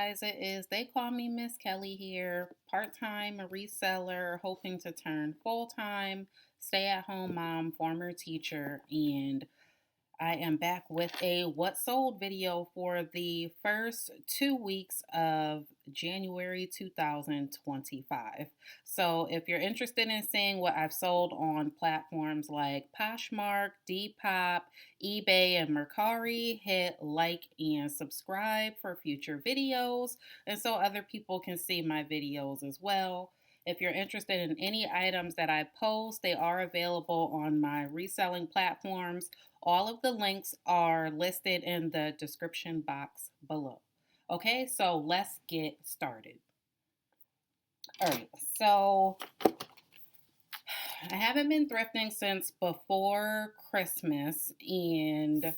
guys, it is They Call Me Miss Kelly here, part-time reseller, hoping to turn full-time, stay-at-home mom, former teacher, and I am back with a What Sold video for the first 2 weeks of January 2025. So, if you're interested in seeing what I've sold on platforms like Poshmark, Depop, eBay, and Mercari, hit like and subscribe for future videos, and so other people can see my videos as well. If you're interested in any items that I post, they are available on my reselling platforms. All of the links are listed in the description box below. Okay, so let's get started. All right, so I haven't been thrifting since before Christmas, and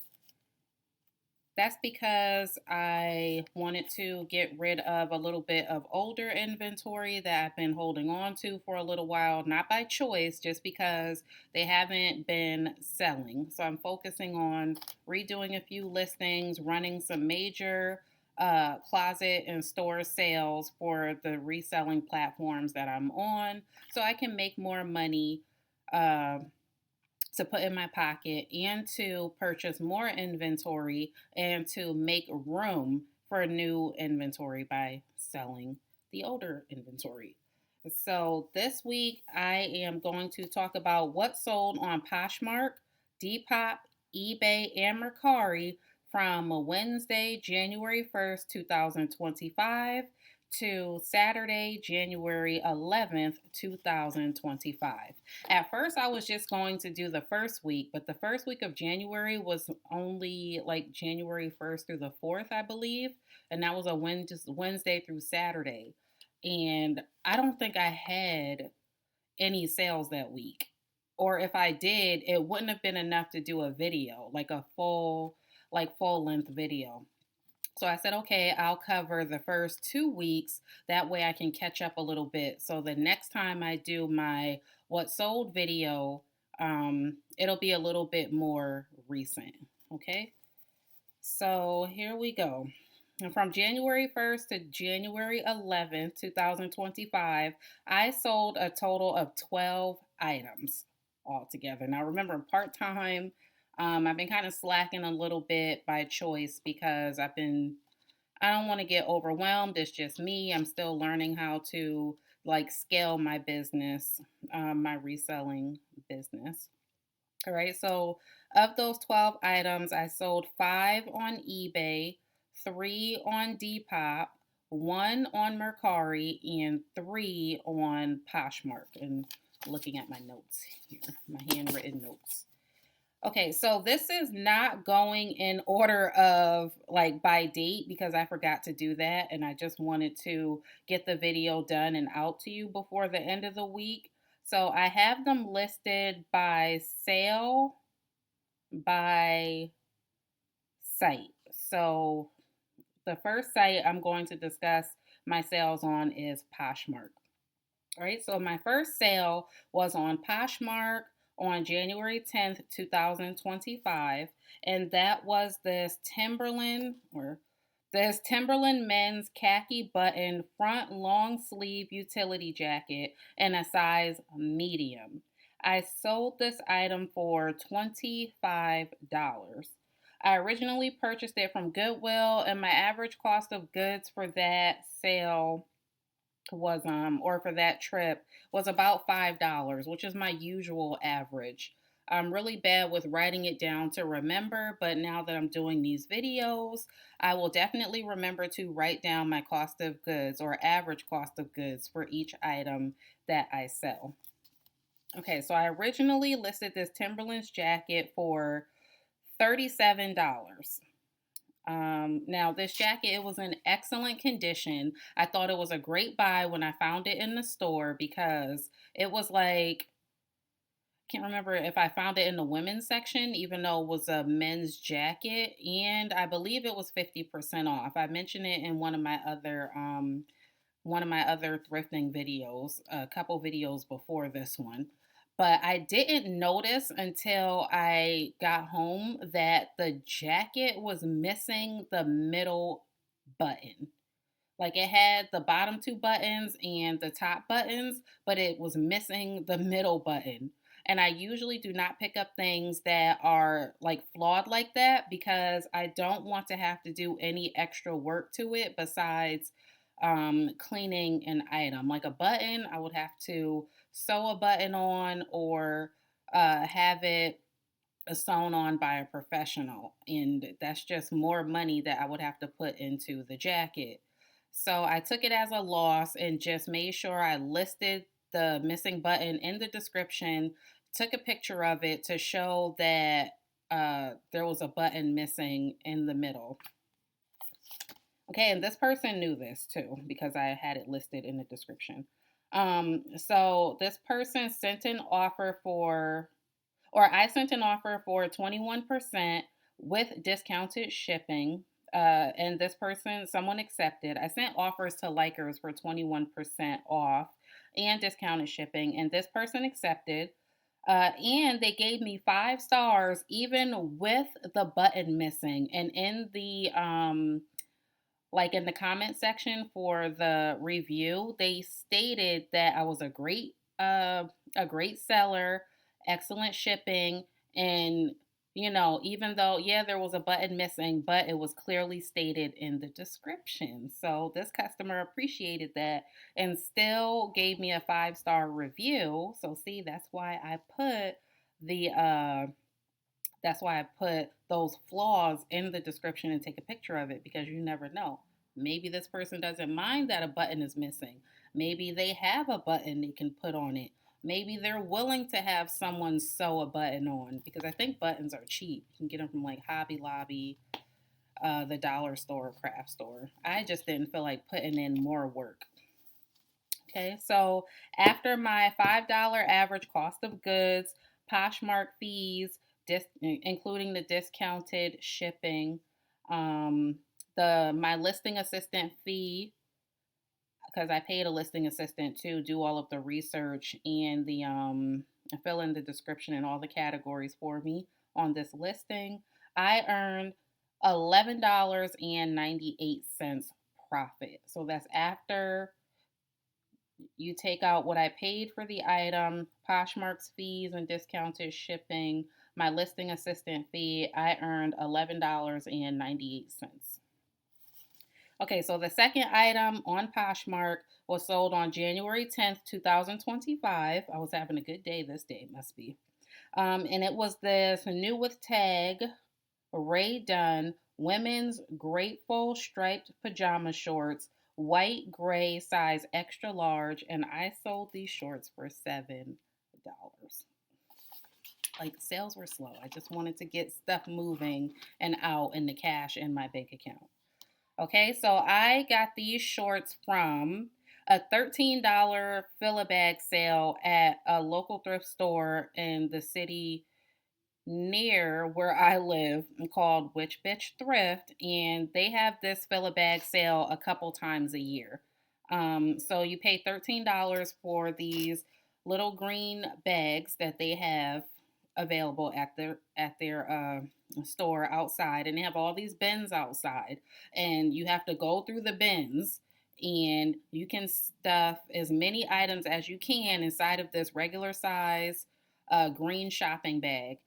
that's because I wanted to get rid of a little bit of older inventory that I've been holding on to for a little while, not by choice, just because they haven't been selling. So I'm focusing on redoing a few listings, running some major closet and store sales for the reselling platforms that I'm on so I can make more money. To put in my pocket and to purchase more inventory and to make room for new inventory by selling the older inventory. So, this week I am going to talk about what sold on Poshmark, Depop, eBay, and Mercari from Wednesday, January 1st, 2025 to Saturday, January 11th, 2025. At first, I was just going to do the first week, but the first week of January was only like January 1st through the 4th, I believe. And that was a Wednesday through Saturday. And I don't think I had any sales that week. Or if I did, it wouldn't have been enough to do a video, like a full length video. So I said, okay, I'll cover the first 2 weeks. That way I can catch up a little bit. So the next time I do my what sold video, it'll be a little bit more recent. Okay. So here we go. And from January 1st to January 11th, 2025, I sold a total of 12 items altogether. Now, remember, part time, I've been kind of slacking a little bit by choice because I don't want to get overwhelmed. It's just me. I'm still learning how to like scale my business, my reselling business. All right. So, of those 12 items, I sold five on eBay, three on Depop, one on Mercari, and three on Poshmark. And looking at my notes here, my handwritten notes. Okay, so this is not going in order of like by date because I forgot to do that and I just wanted to get the video done and out to you before the end of the week. So I have them listed by sale, by site. So the first site I'm going to discuss my sales on is Poshmark. All right, so my first sale was on Poshmark on January 10th, 2025, and that was this Timberland men's khaki button front long sleeve utility jacket in a size medium. I sold this item for $25. I originally purchased it from Goodwill, and my average cost of goods for that sale was or for that trip was about $5, which is my usual average. I'm really bad with writing it down to remember, but now that I'm doing these videos, I will definitely remember to write down my cost of goods or average cost of goods for each item that I sell. Okay, so I originally listed this Timberlands jacket for $37. Now this jacket, it was in excellent condition. I thought it was a great buy when I found it in the store because it was like, can't remember if I found it in the women's section, even though it was a men's jacket, and I believe it was 50% off. I mentioned it in one of my other thrifting videos, a couple videos before this one. But I didn't notice until I got home that the jacket was missing the middle button. Like it had the bottom two buttons and the top buttons, but it was missing the middle button. And I usually do not pick up things that are like flawed like that because I don't want to have to do any extra work to it besides cleaning an item. Like a button, I would have to sew a button on or have it sewn on by a professional, and that's just more money that I would have to put into the jacket. So I took it as a loss and just made sure I listed the missing button in the description, took a picture of it to show that there was a button missing in the middle. Okay, and this person knew this too because I had it listed in the description. So this person sent an offer for or I sent an offer for 21% with discounted shipping. And this person, someone accepted. I sent offers to Likers for 21% off and discounted shipping, and this person accepted. And they gave me 5 stars, even with the button missing. And in the like in the comment section for the review, they stated that I was a great seller, excellent shipping, and even though yeah, there was a button missing, but it was clearly stated in the description. So this customer appreciated that and still gave me a 5-star review. So see, that's why I put those flaws in the description and take a picture of it because you never know. Maybe this person doesn't mind that a button is missing. Maybe they have a button they can put on it. Maybe they're willing to have someone sew a button on because I think buttons are cheap. You can get them from like Hobby Lobby, the dollar store, craft store. I just didn't feel like putting in more work. Okay, so after my $5 average cost of goods, Poshmark fees, including the discounted shipping, um, the my listing assistant fee because I paid a listing assistant to do all of the research and the fill in the description and all the categories for me on this listing. I earned $11.98 profit. So that's after you take out what I paid for the item, Poshmark's fees and discounted shipping, my listing assistant fee, I earned $11.98. Okay, so the second item on Poshmark was sold on January 10th, 2025. I was having a good day this day, must be. And it was this new with tag Ray Dunn women's grateful striped pajama shorts, white gray size extra large, and I sold these shorts for $7. Like sales were slow. I just wanted to get stuff moving and out in the cash in my bank account. Okay, so I got these shorts from a $13 fill-a-bag sale at a local thrift store in the city near where I live called Witch Bitch Thrift, and they have this fill a bag sale a couple times a year. So you pay $13 for these little green bags that they have available at their store outside, and they have all these bins outside, and you have to go through the bins. And you can stuff as many items as you can inside of this regular size green shopping bag,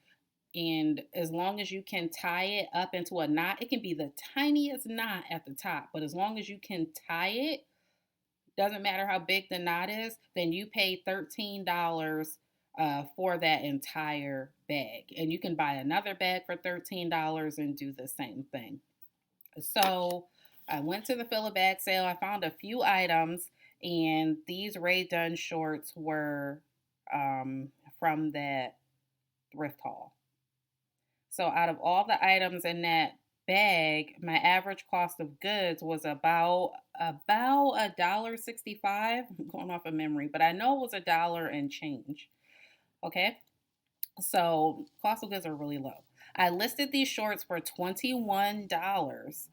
and as long as you can tie it up into a knot, it can be the tiniest knot at the top, but as long as you can tie it, doesn't matter how big the knot is, then you pay $13 for that entire bag. And you can buy another bag for $13 and do the same thing. So I went to the fill a bag sale. I found a few items, and these Ray Dunn shorts were from that thrift haul. So out of all the items in that bag, my average cost of goods was about $1.65. I'm going off of memory, but I know it was $1 and change. Okay. So cost of goods are really low. I listed these shorts for $21,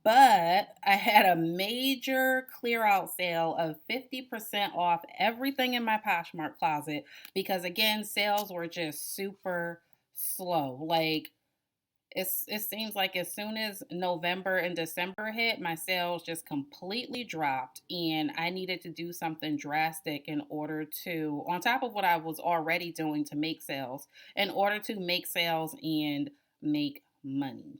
but I had a major clear out sale of 50% off everything in my Poshmark closet because again, sales were just super slow. Like it seems like as soon as November and December hit, my sales just completely dropped, and I needed to do something drastic in order to, on top of what I was already doing to make sales, in order to make sales and make money.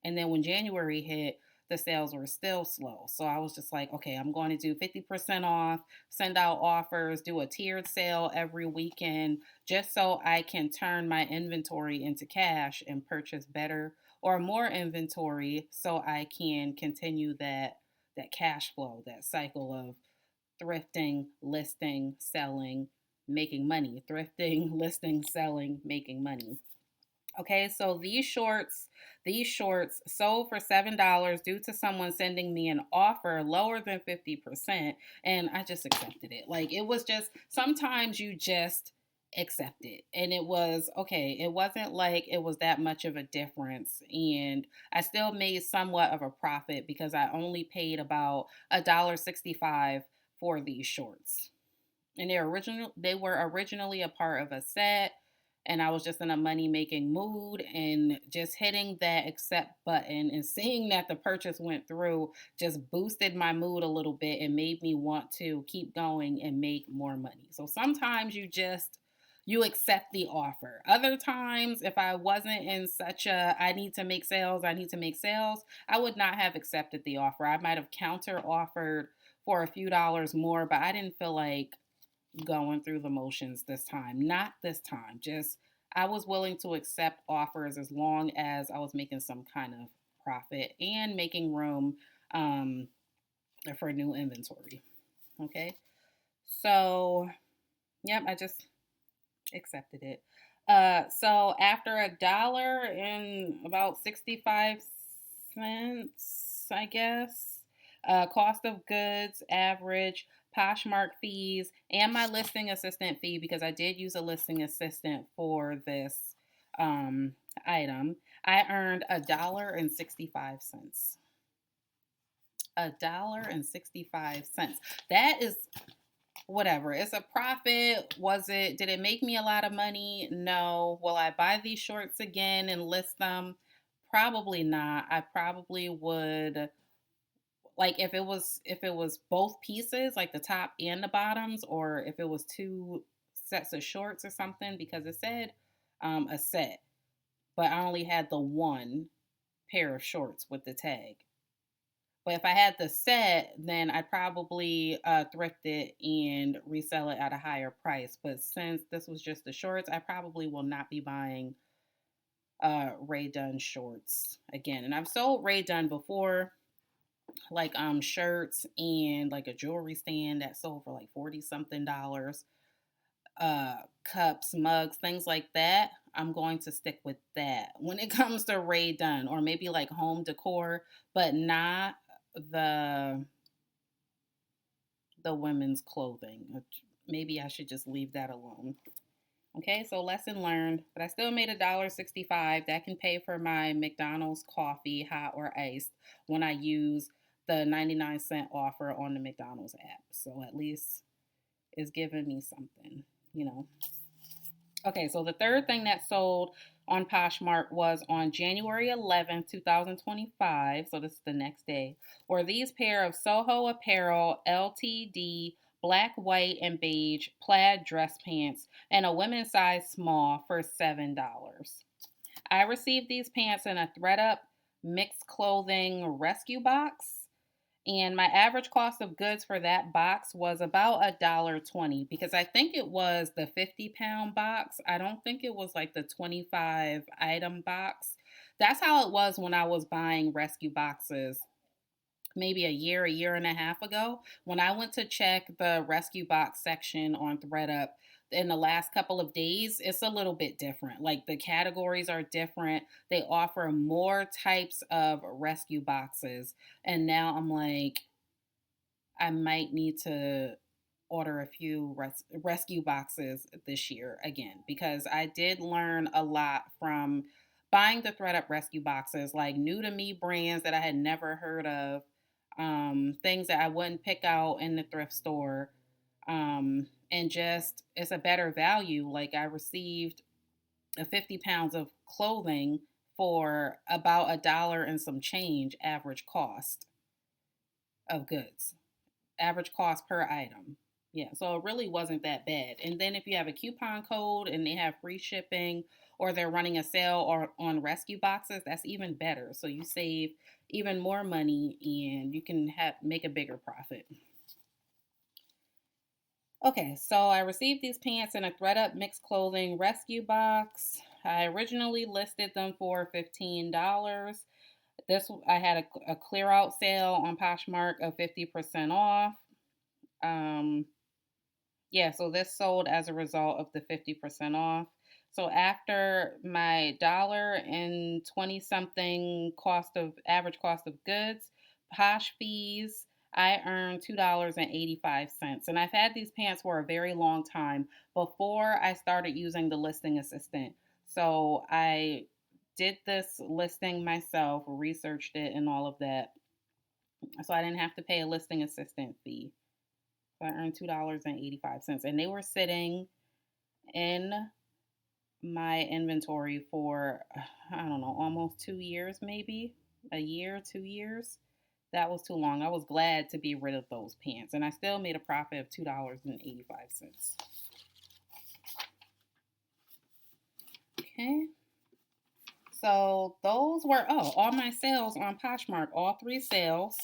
And then when January hit, the sales were still slow. So I was just like, okay, I'm going to do 50% off, send out offers, do a tiered sale every weekend, just so I can turn my inventory into cash and purchase better or more inventory so I can continue that cash flow, that cycle of thrifting, listing, selling, making money. Thrifting, listing, selling, making money. Okay, so these shorts sold for $7 due to someone sending me an offer lower than 50%, and I just accepted it. Like it was just sometimes you just accept it. And it was okay, it wasn't like it was that much of a difference, and I still made somewhat of a profit because I only paid about $1.65 for these shorts. And they were originally a part of a set, and I was just in a money making mood, and just hitting that accept button and seeing that the purchase went through just boosted my mood a little bit and made me want to keep going and make more money. So sometimes you accept the offer. Other times, if I wasn't in such a I need to make sales, I would not have accepted the offer. I might have counter offered for a few dollars more, but I didn't feel like going through the motions this time. Not this time. Just I was willing to accept offers as long as I was making some kind of profit and making room um, for new inventory. Okay. So, yep, I just accepted it. So after $1.65, I guess, cost of goods, average, Poshmark fees, and my listing assistant fee, because I did use a listing assistant for this um, item, I earned $1.65. $1.65. That is whatever. It's a profit. Did it make me a lot of money? No. Will I buy these shorts again and list them? Probably not. I probably would, like, if it was both pieces, like the top and the bottoms, or if it was two sets of shorts or something, because it said a set, but I only had the one pair of shorts with the tag. But if I had the set, then I'd probably thrift it and resell it at a higher price. But since this was just the shorts, I probably will not be buying Ray Dunn shorts again. And I've sold Ray Dunn before, like shirts and like a jewelry stand that sold for like 40 something dollars. Cups, mugs, things like that. I'm going to stick with that when it comes to Ray Dunn, or maybe like home decor, but not the women's clothing. Maybe I should just leave that alone. Okay, so lesson learned, but I still made $1.65. That can pay for my McDonald's coffee, hot or iced, when I use the 99-cent offer on the McDonald's app. So at least it's giving me something, you know. Okay, so the third thing that sold on Poshmark was on January 11th, 2025. So this is the next day. Or these pair of Soho Apparel LTD black, white, and beige plaid dress pants and a women's size small for $7. I received these pants in a ThredUp mixed clothing rescue box, and my average cost of goods for that box was about $1.20, because I think it was the 50-pound box. I don't think it was like the 25 item box. That's how it was when I was buying rescue boxes maybe a year and a half ago. When I went to check the rescue box section on ThredUp in the last couple of days, it's a little bit different. Like the categories are different. They offer more types of rescue boxes. And now I'm like, I might need to order a few rescue boxes this year again, because I did learn a lot from buying the ThredUp rescue boxes, like new to me brands that I had never heard of, things that I wouldn't pick out in the thrift store, and just it's a better value. Like I received a 50 pounds of clothing for about $1 and some change average cost of goods, average cost per item. Yeah, so it really wasn't that bad. And then if you have a coupon code and they have free shipping or they're running a sale or on rescue boxes, that's even better. So you save even more money and you can make a bigger profit. Okay, so I received these pants in a ThredUp mixed clothing rescue box. I originally listed them for $15. I had a clear out sale on Poshmark of 50% off. Um, yeah, so this sold as a result of the 50% off. So after my dollar and 20 something average cost of goods, Posh fees, I earned $2.85. And I've had these pants for a very long time before I started using the listing assistant. So I did this listing myself, researched it and all of that. So I didn't have to pay a listing assistant fee. So I earned $2.85. And they were sitting in my inventory for, I don't know, almost 2 years, maybe a year, 2 years. That was too long. I was glad to be rid of those pants. And I still made a profit of $2.85. Okay. So those were, all my sales on Poshmark, all 3 sales.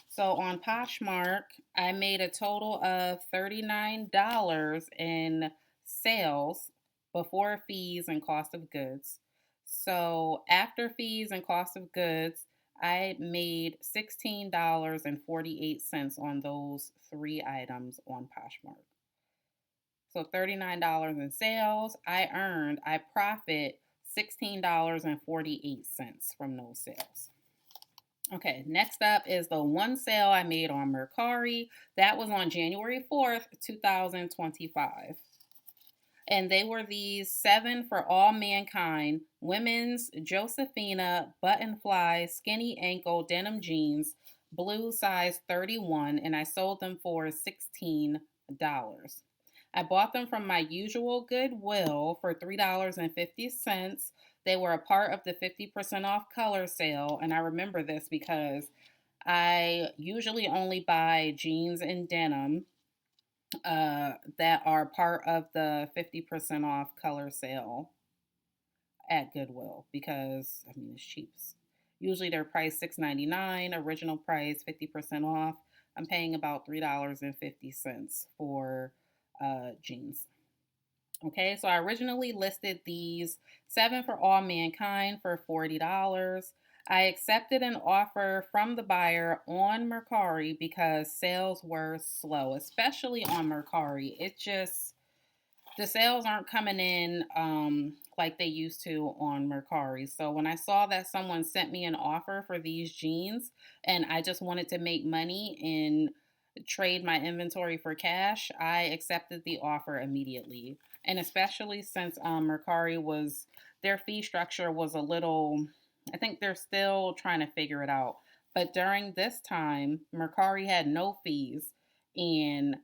So on Poshmark, I made a total of $39 in sales before fees and cost of goods. So after fees and cost of goods, I made $16.48 on those 3 items on Poshmark. So $39 in sales, I profit $16.48 from those sales. Okay, next up is the one sale I made on Mercari. That was on January 4th, 2025. And they were these 7 for all mankind women's Josephina button fly skinny ankle denim jeans, blue size 31, and I sold them for $16. I bought them from my usual Goodwill for $3.50. They were a part of the 50% off color sale, and I remember this because I usually only buy jeans and denim that are part of the 50% off color sale at Goodwill because, I mean, it's cheap. Usually they're priced $6.99, original price 50% off. I'm paying about $3.50 for jeans. Okay, so I originally listed these 7 for all mankind for $40. I accepted an offer from the buyer on Mercari because sales were slow, especially on Mercari. The sales aren't coming in like they used to on Mercari. So when I saw that someone sent me an offer for these jeans and I just wanted to make money and trade my inventory for cash, I accepted the offer immediately. And especially since their fee structure was a little, I think they're still trying to figure it out. But during this time, Mercari had no fees and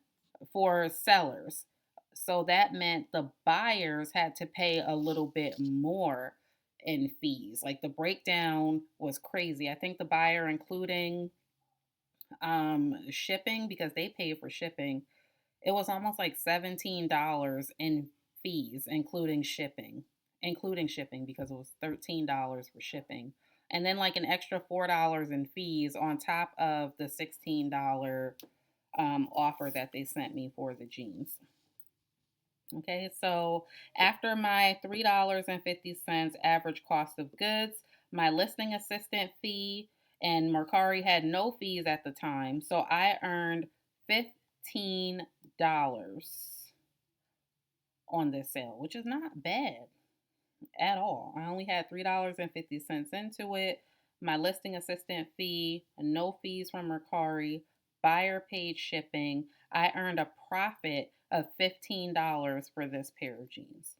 for sellers. So that meant the buyers had to pay a little bit more in fees. Like the breakdown was crazy. I think the buyer, including shipping, because they pay for shipping, it was almost like $17 in fees, including shipping because it was $13 for shipping. And then like an extra $4 in fees on top of the $16 offer that they sent me for the jeans. Okay, so after my $3.50 average cost of goods, my listing assistant fee, and Mercari had no fees at the time, so I earned $15 on this sale, which is not bad at all. I only had $3.50 into it. My listing assistant fee, no fees from Mercari, buyer paid shipping. I earned a profit of $15 for this pair of jeans.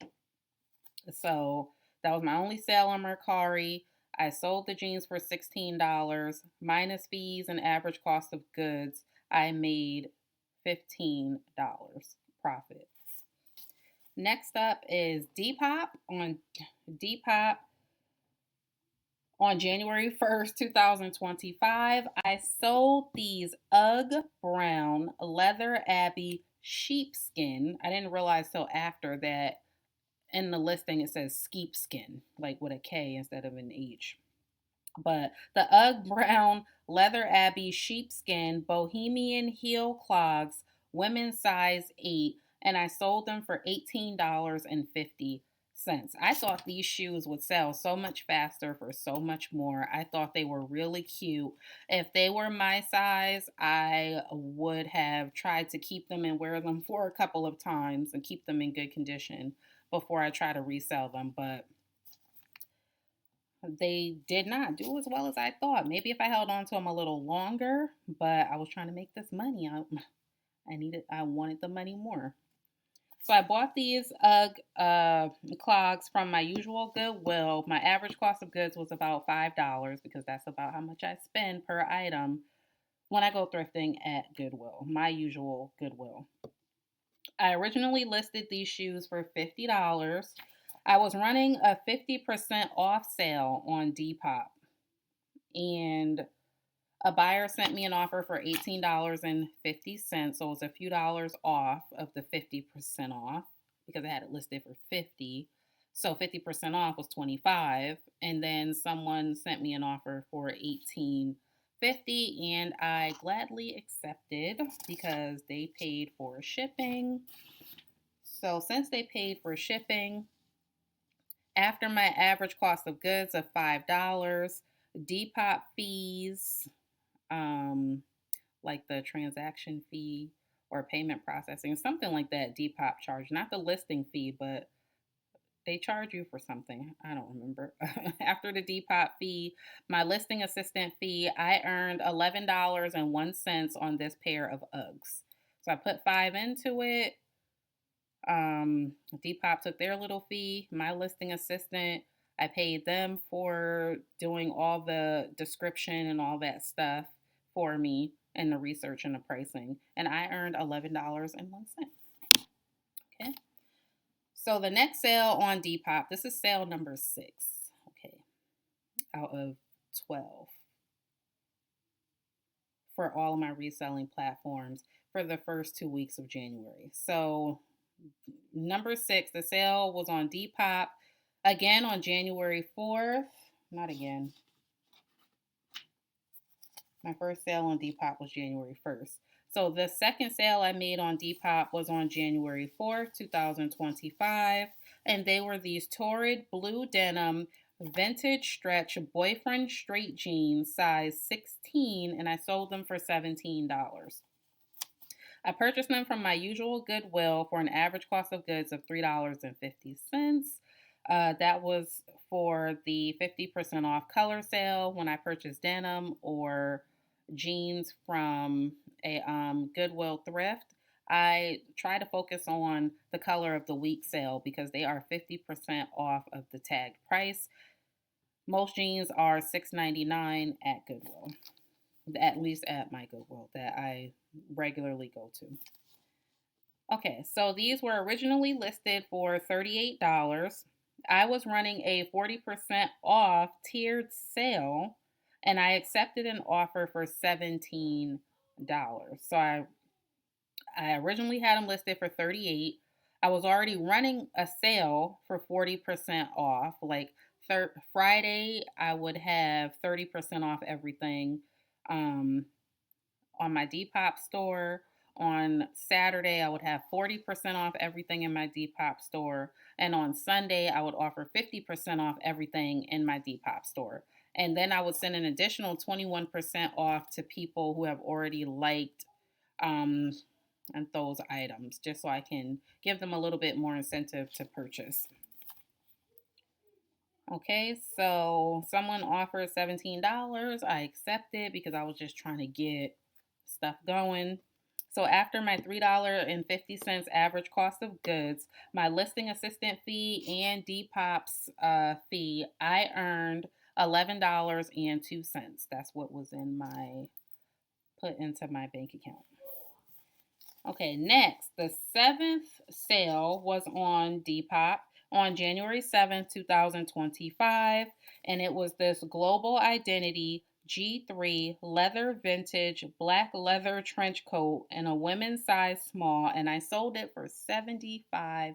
So that was my only sale on Mercari. I sold the jeans for $16 minus fees and average cost of goods. I made $15 profit. Next up is Depop. On Depop, On January 1st, 2025, I sold these UGG brown leather Abbey sheepskin. I didn't realize till after that in the listing it says skeepskin, like with a K instead of an H. But the UGG brown leather Abbey sheepskin bohemian heel clogs, women's size 8, and I sold them for $18.50. I thought these shoes would sell so much faster for so much more. I thought they were really cute. If they were my size, I would have tried to keep them and wear them for a couple of times and keep them in good condition before I try to resell them. But they did not do as well as I thought. Maybe if I held on to them a little longer, but I was trying to make this money. I wanted the money more. So I bought these UGG clogs from my usual Goodwill. My average cost of goods was about $5 because that's about how much I spend per item when I go thrifting at Goodwill, my usual Goodwill. I originally listed these shoes for $50. I was running a 50% off sale on Depop, and a buyer sent me an offer for $18.50. So it was a few dollars off of the 50% off because I had it listed for 50. So 50% off was 25. And then someone sent me an offer for 18.50, and I gladly accepted because they paid for shipping. So since they paid for shipping, after my average cost of goods of $5, Depop fees, like the transaction fee or payment processing, something like that, Depop charge, not the listing fee, but they charge you for something. I don't remember. After the Depop fee, my listing assistant fee, I earned $11.01 on this pair of Uggs. So I put 5 into it. Depop took their little fee. My listing assistant, I paid them for doing all the description and all that stuff for me and the research and the pricing. And I earned $11.01. Okay. So the next sale on Depop, this is sale number 6. Okay. Out of 12 for all of my reselling platforms for the first 2 weeks of January. So number 6, the sale was on Depop again on January 4th. Not again. My first sale on Depop was January 1st. So the second sale I made on Depop was on January 4th, 2025. And they were these torrid blue denim vintage stretch boyfriend straight jeans, size 16, and I sold them for $17. I purchased them from my usual Goodwill for an average cost of goods of $3.50. That was for the 50% off color sale when I purchased denim or jeans from a Goodwill thrift. I try to focus on the color of the week sale because they are 50% off of the tagged price. Most jeans are $6.99 at Goodwill, at least at my Goodwill that I regularly go to. Okay, so these were originally listed for $38. I was running a 40% off tiered sale, and I accepted an offer for $17. So I originally had them listed for 38. I was already running a sale for 40% off. Like Friday, I would have 30% off everything on my Depop store. On Saturday, I would have 40% off everything in my Depop store. And on Sunday, I would offer 50% off everything in my Depop store. And then I would send an additional 21% off to people who have already liked um, and those items, just so I can give them a little bit more incentive to purchase. Okay, so someone offered $17. I accepted because I was just trying to get stuff going. So after my $3.50 average cost of goods, my listing assistant fee, and Depop's fee, I earned $11.02. That's what was put into my bank account. Okay, next, the 7th sale was on Depop. on January 7th, 2025. And it was this Global Identity G3 leather vintage black leather trench coat in a women's size small. And I sold it for $75.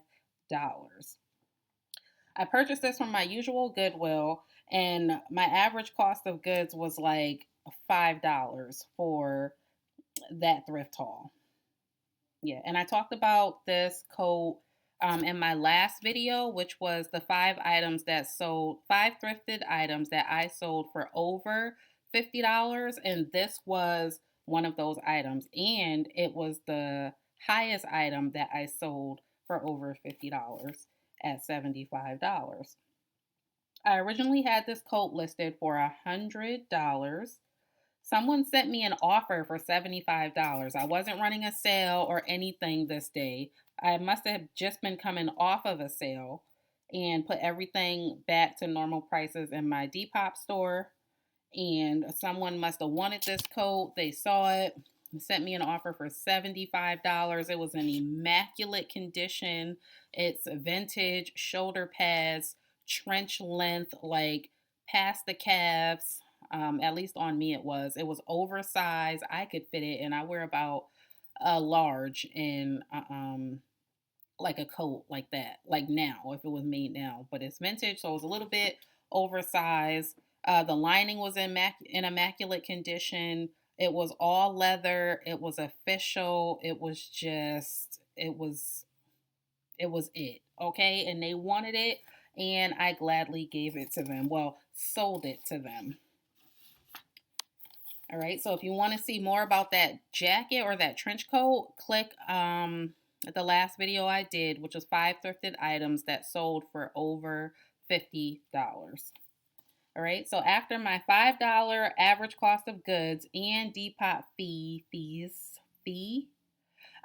I purchased this from my usual Goodwill, and my average cost of goods was like $5 for that thrift haul. Yeah, and I talked about this coat in my last video, which was the five thrifted items that I sold for over $50. And this was one of those items. And it was the highest item that I sold for over $50 at $75. I originally had this coat listed for $100. Someone sent me an offer for $75. I wasn't running a sale or anything this day. I must have just been coming off of a sale and put everything back to normal prices in my Depop store. And someone must have wanted this coat. They saw it, sent me an offer for $75. It was in immaculate condition. It's vintage shoulder pads, trench length, like past the calves. At least on me, it was. It was oversized. I could fit it, and I wear about a large in like a coat like that, like now, if it was made now. But it's vintage, so it was a little bit oversized. The lining was in immaculate condition. It was all leather. It was official. It was just, it was it. Okay. And they wanted it, and I gladly gave it to them. Well, sold it to them. All right. So if you want to see more about that jacket or that trench coat, click the last video I did, which was 5 thrifted items that sold for over $50. All right. So after my $5 average cost of goods and Depop fee,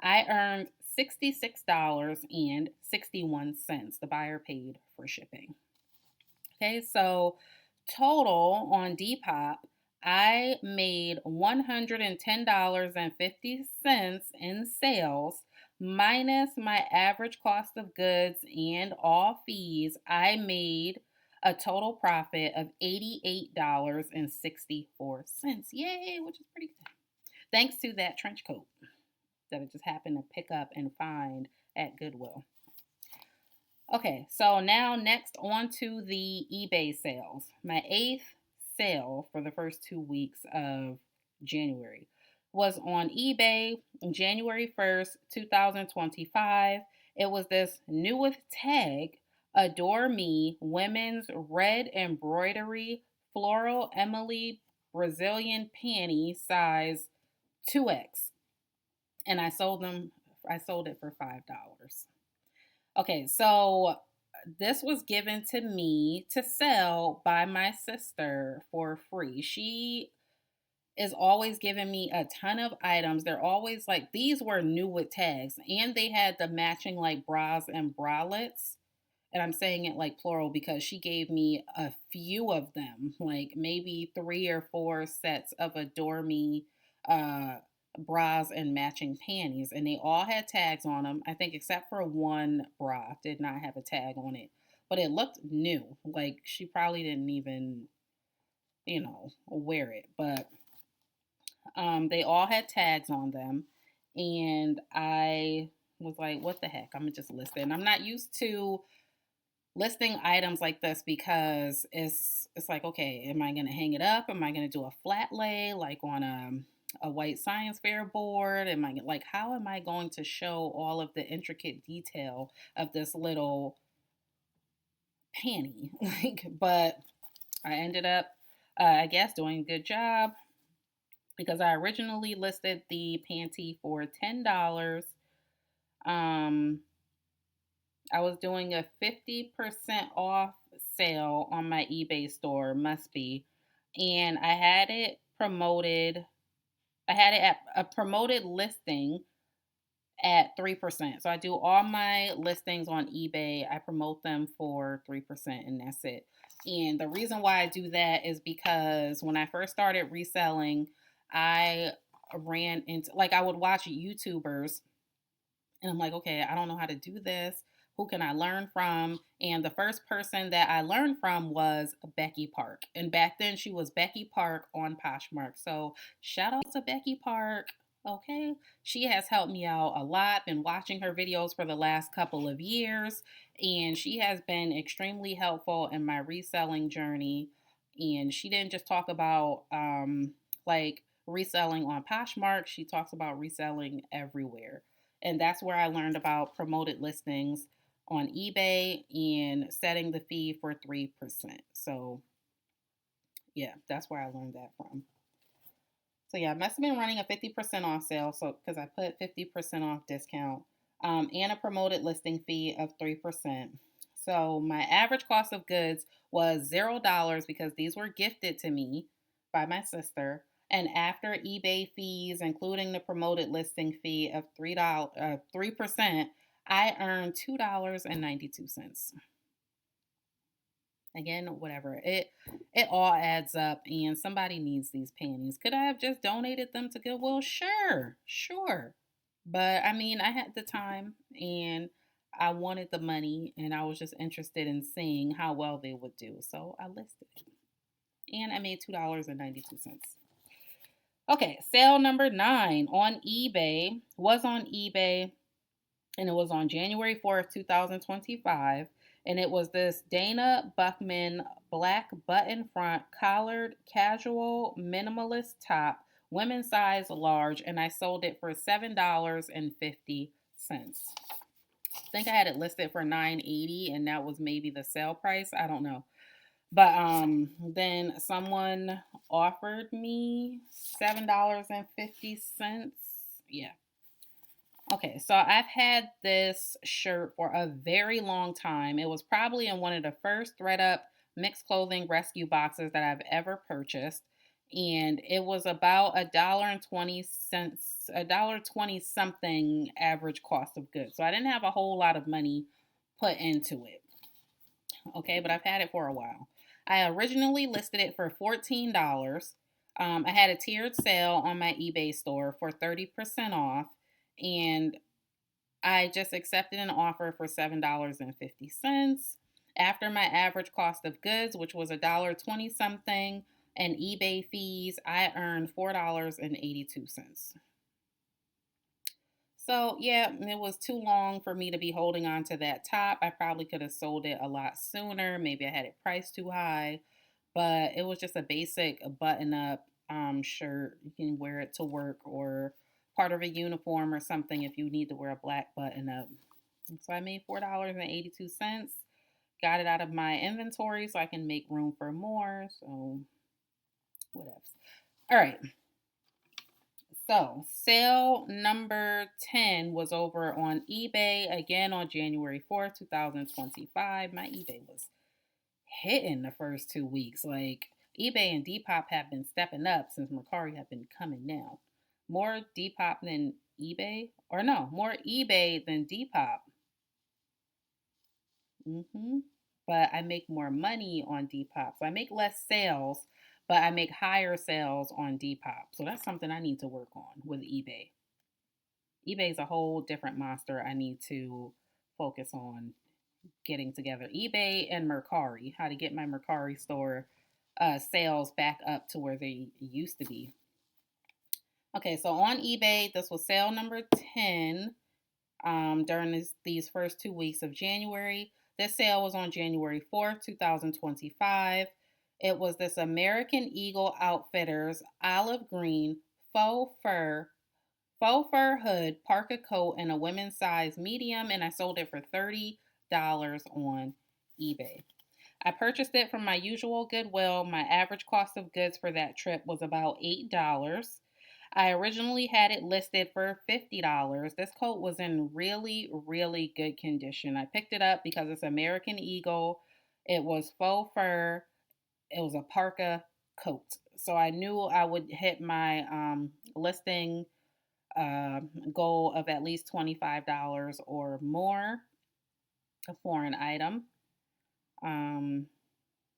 I earned $66.61. The buyer paid for shipping. Okay. So total on Depop, I made $110.50 in sales minus my average cost of goods and all fees. I made a total profit of $88.64. Yay, which is pretty good. Thanks to that trench coat that I just happened to pick up and find at Goodwill. Okay, so now next on to the eBay sales. My 8th sale for the first 2 weeks of January was on eBay January 1st, 2025. It was this newest tag, Adore Me Women's Red Embroidery Floral Emily Brazilian Panty size 2X. And I sold it for $5. Okay, so this was given to me to sell by my sister for free. She is always giving me a ton of items. They're always like, these were new with tags, and they had the matching like bras and bralettes. And I'm saying it like plural because she gave me a few of them, like maybe 3 or 4 sets of Adore Me bras and matching panties, and they all had tags on them. I think except for one bra did not have a tag on it, but it looked new. Like she probably didn't even, wear it, but they all had tags on them, and I was like, what the heck? I'm gonna just list it. And I'm not used to listing items like this because it's like, okay, am I gonna hang it up? Am I gonna do a flat lay like on a white science fair board? Am I like, how am I going to show all of the intricate detail of this little panty? But I ended up, I guess, doing a good job because I originally listed the panty for $10. I was doing a 50% off sale on my eBay store, must be, and I had it promoted. I had it at a promoted listing at 3%. So I do all my listings on eBay. I promote them for 3%, and that's it. And the reason why I do that is because when I first started reselling, I ran into, like, I would watch YouTubers, and I'm like, okay, I don't know how to do this. Who can I learn from? And the first person that I learned from was Becky Park. And back then she was Becky Park on Poshmark. So shout out to Becky Park. Okay. She has helped me out a lot. Been watching her videos for the last couple of years. And she has been extremely helpful in my reselling journey. And she didn't just talk about like reselling on Poshmark, she talks about reselling everywhere. And that's where I learned about promoted listings on eBay and setting the fee for 3%. So, yeah, that's where I learned that from. So, yeah, I must have been running a 50% off sale. So, because I put 50% off discount and a promoted listing fee of 3%. So, my average cost of goods was $0 because these were gifted to me by my sister. And after eBay fees, including the promoted listing fee of $3, 3%, I earned $2.92. Again, whatever. It all adds up and somebody needs these panties. Could I have just donated them to Goodwill? Sure. Sure. But I mean, I had the time and I wanted the money and I was just interested in seeing how well they would do. So I listed it. And I made $2.92. Okay, sale number 9 on eBay was on eBay and it was on January 4th, 2025. And it was this Dana Buckman black button front collared casual minimalist top, women's size large, and I sold it for $7.50. I think I had it listed for $9.80 and that was maybe the sale price. I don't know. But then someone offered me $7.50. Yeah. Okay, so I've had this shirt for a very long time. It was probably in one of the first ThredUp mixed clothing rescue boxes that I've ever purchased. And it was about $1.20, $1.20 something average cost of goods. So I didn't have a whole lot of money put into it. Okay, but I've had it for a while. I originally listed it for $14. I had a tiered sale on my eBay store for 30% off, and I just accepted an offer for $7.50. After my average cost of goods, which was $1.20 something, and eBay fees, I earned $4.82. So, yeah, it was too long for me to be holding on to that top. I probably could have sold it a lot sooner. Maybe I had it priced too high, but it was just a basic button up shirt. You can wear it to work or part of a uniform or something if you need to wear a black button up. So I made $4.82. Got it out of my inventory so I can make room for more. So, what else? All right. So, sale number 10 was over on eBay again on January 4th, 2025. My eBay was hitting the first 2 weeks. Like, eBay and Depop have been stepping up since Mercari have been coming down. More Depop than eBay? Or no, more eBay than Depop. But I make more money on Depop. So I make less sales, but I make higher sales on Depop. So that's something I need to work on with eBay. eBay is a whole different monster I need to focus on getting together. eBay and Mercari, how to get my Mercari store sales back up to where they used to be. Okay, so on eBay, this was sale number 10 during these first 2 weeks of January. This sale was on January 4th, 2025. It was this American Eagle Outfitters olive green faux fur hood, parka coat, and a women's size medium, and I sold it for $30 on eBay. I purchased it from my usual Goodwill. My average cost of goods for that trip was about $8. I originally had it listed for $50. This coat was in really, really good condition. I picked it up because it's American Eagle. It was faux fur. It was a parka coat. So I knew I would hit my listing goal of at least $25 or more for an item.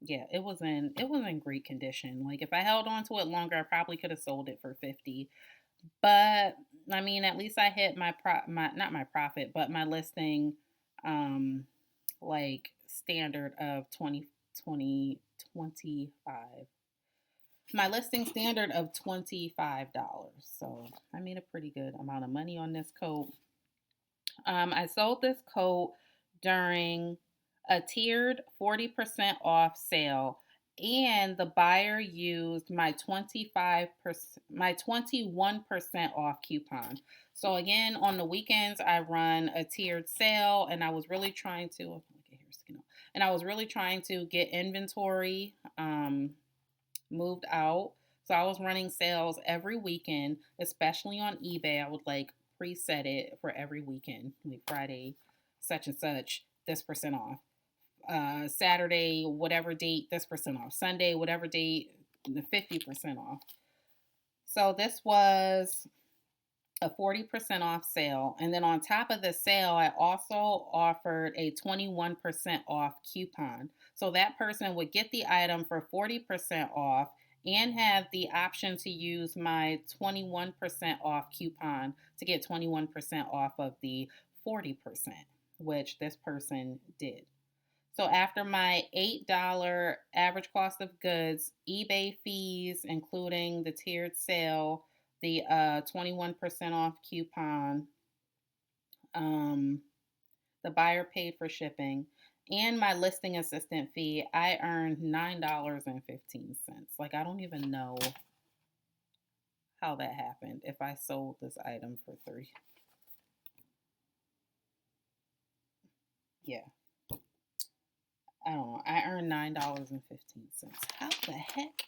Yeah, it was in great condition. Like if I held on to it longer, I probably could have sold it for 50. But I mean, at least I hit my not my profit, but my listing like standard of 25. My listing standard of $25. So I made a pretty good amount of money on this coat. I sold this coat during a tiered 40% off sale, and the buyer used my 21% off coupon. So again, on the weekends I run a tiered sale, and I was really trying to get inventory moved out. So I was running sales every weekend, especially on eBay. I would like preset it for every weekend, like Friday, such and such, this percent off. Saturday, whatever date, this percent off. Sunday, whatever date, the 50% off. So this was a 40% off sale. And then on top of the sale, I also offered a 21% off coupon. So that person would get the item for 40% off and have the option to use my 21% off coupon to get 21% off of the 40%, which this person did. So after my $8 average cost of goods, eBay fees, including the tiered sale, the 21% off coupon, the buyer paid for shipping, and my listing assistant fee, I earned $9.15. Like, I don't even know how that happened if I sold this item for $3. Yeah. I don't know. I earned $9.15. How the heck?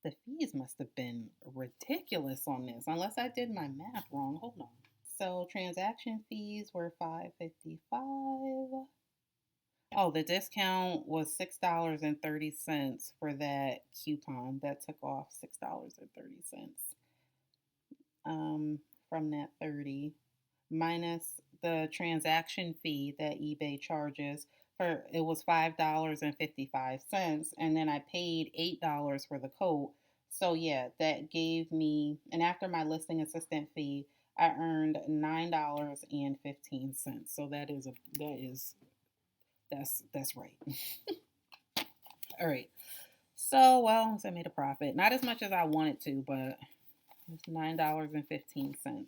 The fees must have been ridiculous on this, unless I did my math wrong. Hold on. So transaction fees were $5.55. Oh, the discount was $6.30 for that coupon. That took off $6.30 from that 30, minus the transaction fee that eBay charges. It was $5.55, and then I paid $8 for the coat. So yeah, that gave me, and after my listing assistant fee, I earned $9.15. So that's right. All right. So well, I made a profit. Not as much as I wanted to, but it's $9.15.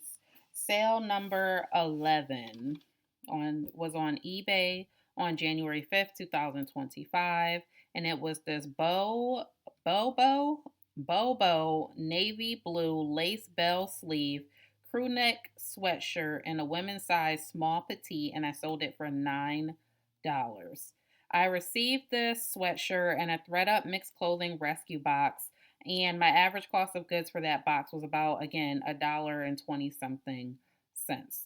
Sale number 11 was on eBay on January 5th, 2025, and it was this Bobo navy blue lace bell sleeve crew neck sweatshirt in a women's size small petite, and I sold it for $9. I received this sweatshirt in a ThredUp mixed clothing rescue box, and my average cost of goods for that box was about, again, $1.20 something cents.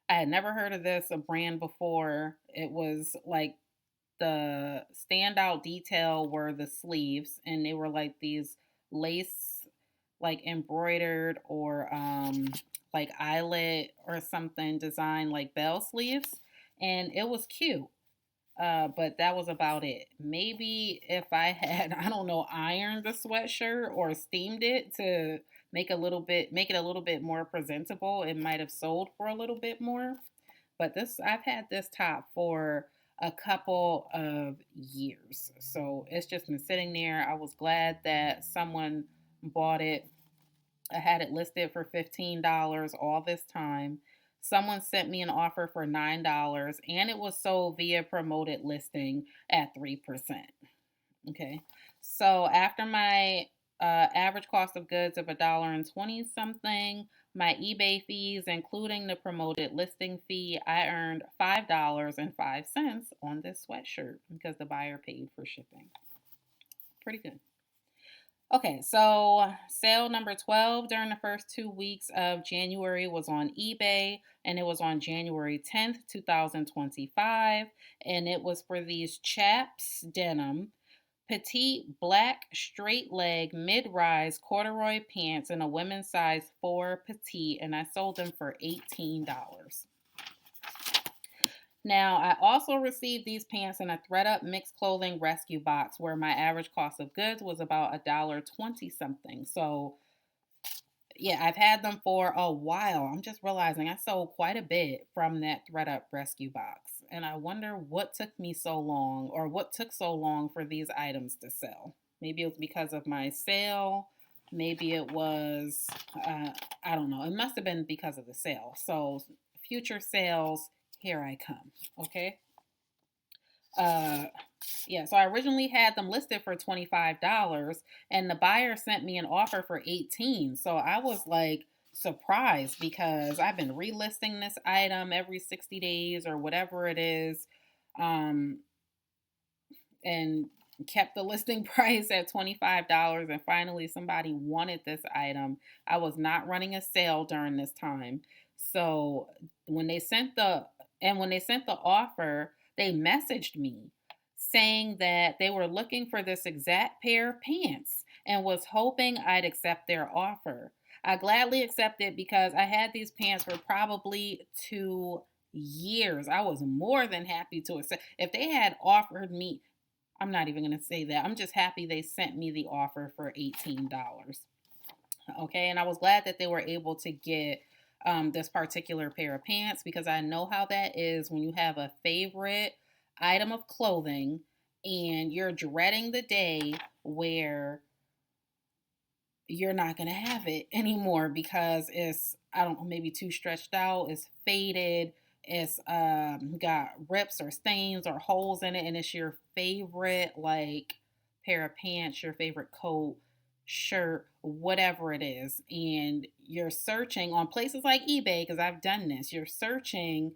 I had never heard of this a brand before. It was like the standout detail were the sleeves, and they were like these lace, like embroidered or like eyelet or something design, like bell sleeves, and it was cute. But that was about it. Maybe if I had, I don't know, ironed the sweatshirt or steamed it to make it a little bit more presentable, it might have sold for a little bit more. But I've had this top for a couple of years. So it's just been sitting there. I was glad that someone bought it. I had it listed for $15 all this time. Someone sent me an offer for $9, and it was sold via promoted listing at 3%. Okay. So after my average cost of goods of $1.20 something, my eBay fees, including the promoted listing fee, I earned $5.05 on this sweatshirt because the buyer paid for shipping. Pretty good. Okay, so sale number 12 during the first 2 weeks of January was on eBay, and it was on January 10th, 2025, and it was for these Chaps denim petite black straight leg mid-rise corduroy pants in a women's size 4 petite, and I sold them for $18. Now, I also received these pants in a ThredUp mixed clothing rescue box where my average cost of goods was about $1.20 something. So yeah, I've had them for a while. I'm just realizing I sold quite a bit from that ThredUp rescue box. And I wonder what took me so long, or what took so long for these items to sell. Maybe it was because of my sale. Maybe it was, I don't know. It must have been because of the sale. So, future sales, here I come. Okay. Uh, yeah, so I originally had them listed for $25 and the buyer sent me an offer for 18. So I was like surprised because I've been relisting this item every 60 days or whatever it is. Um and kept the listing price at $25 and finally somebody wanted this item. I was not running a sale during this time. So when they sent the when they sent the offer, they messaged me saying that they were looking for this exact pair of pants and was hoping I'd accept their offer. I gladly accepted because I had these pants for probably 2 years. I was more than happy to accept. If they had offered me, I'm not even going to say that. I'm just happy they sent me the offer for $18. Okay. And I was glad that they were able to get this particular pair of pants because I know how that is when you have a favorite item of clothing and you're dreading the day where you're not going to have it anymore because it's, I don't know, maybe too stretched out, it's faded, it's got rips or stains or holes in it, and it's your favorite like pair of pants, your favorite coat, shirt, whatever it is, and you're searching on places like eBay, because I've done this, you're searching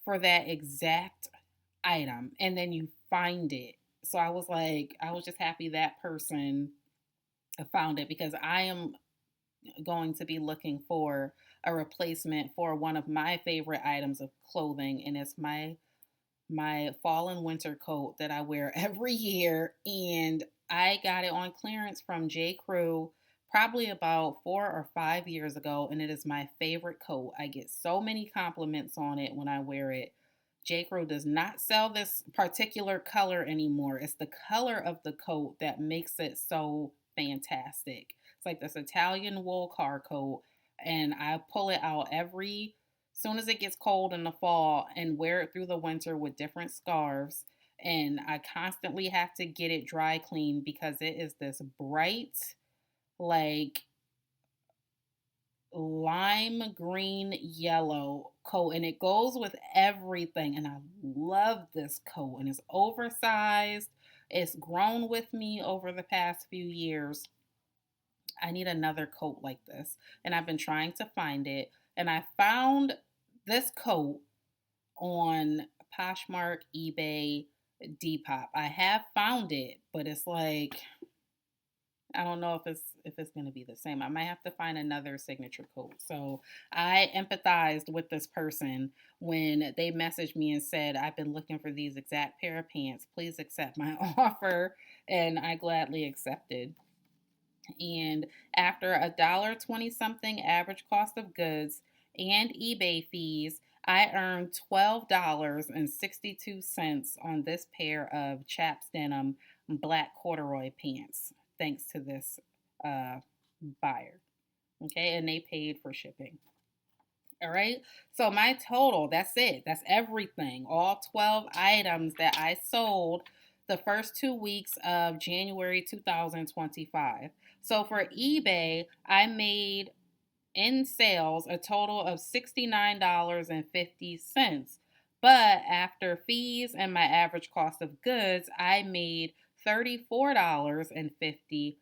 for that exact item and then you find it. So I was like, I was just happy that person found it because I am going to be looking for a replacement for one of my favorite items of clothing, and it's my fall and winter coat that I wear every year, and I got it on clearance from J. Crew probably about 4 or 5 years ago, and it is my favorite coat. I get so many compliments on it when I wear it. J. Crew does not sell this particular color anymore. It's the color of the coat that makes it so fantastic. It's like this Italian wool car coat, and I pull it out every soon as it gets cold in the fall and wear it through the winter with different scarves. And I constantly have to get it dry cleaned because it is this bright, like lime green yellow coat, and it goes with everything. And I love this coat, and it's oversized. It's grown with me over the past few years. I need another coat like this, and I've been trying to find it. And I found this coat on Poshmark, eBay, Depop. I have found it, but it's like I don't know if it's going to be the same. I might have to find another signature coat. So I empathized with this person when they messaged me and said, "I've been looking for these exact pair of pants. Please accept my offer," and I gladly accepted. And after $1.20 something average cost of goods and eBay fees, I earned $12.62 on this pair of chaps denim black corduroy pants, thanks to this uh, buyer. Okay, and they paid for shipping. All right, so my total, that's it, that's everything, all 12 items that I sold the first 2 weeks of January 2025. So for eBay, I made in sales a total of $69.50. But after fees and my average cost of goods, I made $34.56.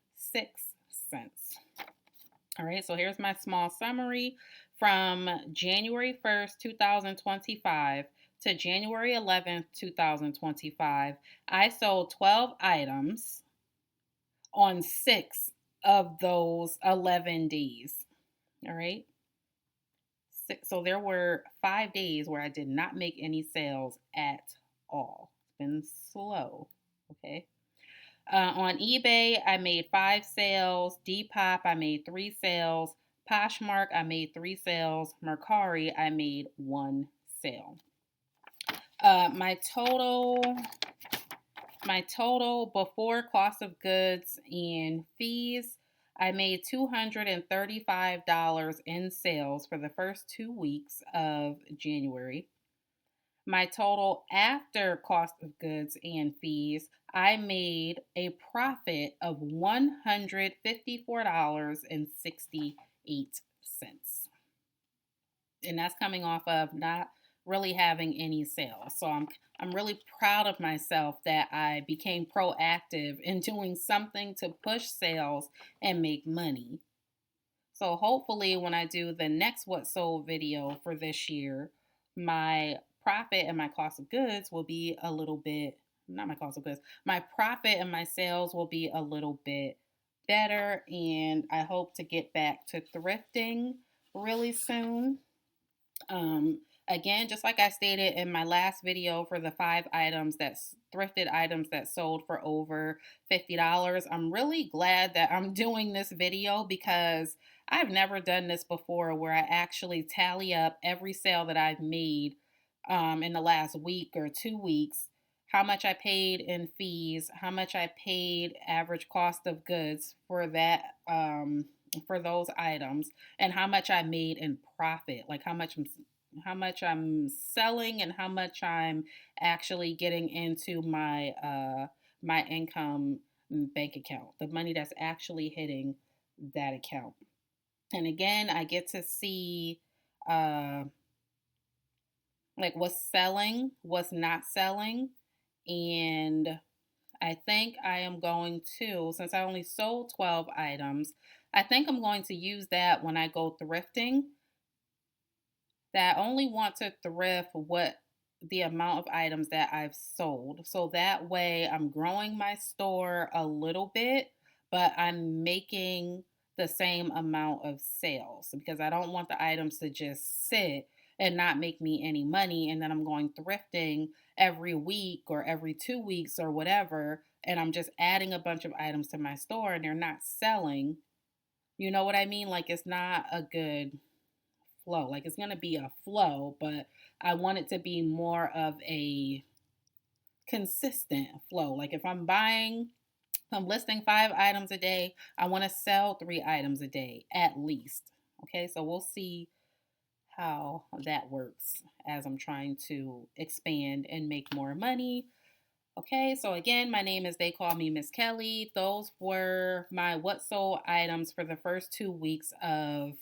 All right, so here's my small summary. From January 1st, 2025 to January 11th, 2025, I sold 12 items on 6 of those 11 days. All right. So there were 5 days where I did not make any sales at all. It's been slow. Okay. On eBay, I made 5 sales. Depop, I made 3 sales. Poshmark, I made 3 sales. Mercari, I made 1 sale. My total before cost of goods and fees, I made $235 in sales for the first 2 weeks of January. My total after cost of goods and fees, I made a profit of $154.68. And that's coming off of not really having any sales. So I'm really proud of myself that I became proactive in doing something to push sales and make money. So hopefully when I do the next what sold video for this year, my profit and my cost of goods will be a little bit, not my cost of goods, my profit and my sales will be a little bit better, and I hope to get back to thrifting really soon. Um, Again, just like I stated in my last video for the 5 items that's thrifted items that sold for over $50, I'm really glad that I'm doing this video because I've never done this before where I actually tally up every sale that I've made in the last week or 2 weeks, how much I paid in fees, how much I paid average cost of goods for that for those items, and how much I made in profit, like how much I'm selling and how much I'm actually getting into my income bank account, the money that's actually hitting that account. And again, I get to see uh like what's selling, what's not selling, and I think I am going to, since I only sold 12 items, I think I'm going to use that when I go thrifting, that I only want to thrift what the amount of items that I've sold. So that way I'm growing my store a little bit, but I'm making the same amount of sales because I don't want the items to just sit and not make me any money. And then I'm going thrifting every week or every 2 weeks or whatever. And I'm just adding a bunch of items to my store and they're not selling. You know what I mean? Like it's not a good flow. Like it's going to be a flow, but I want it to be more of a consistent flow. Like if I'm listing 5 items a day, I want to sell 3 items a day at least. Okay, so we'll see how that works as I'm trying to expand and make more money. Okay, so again, my name is They Call Me Miss Kelly. Those were my what sold items for the first 2 weeks of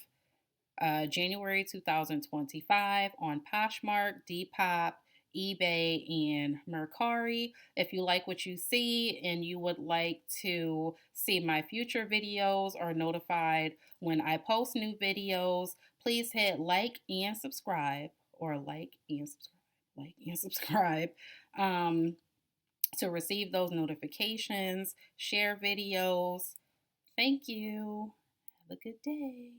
January 2025 on Poshmark, Depop, eBay, and Mercari. If you like what you see and you would like to see my future videos or notified when I post new videos, please hit like and subscribe, or like and subscribe to receive those notifications, share videos. Thank you. Have a good day.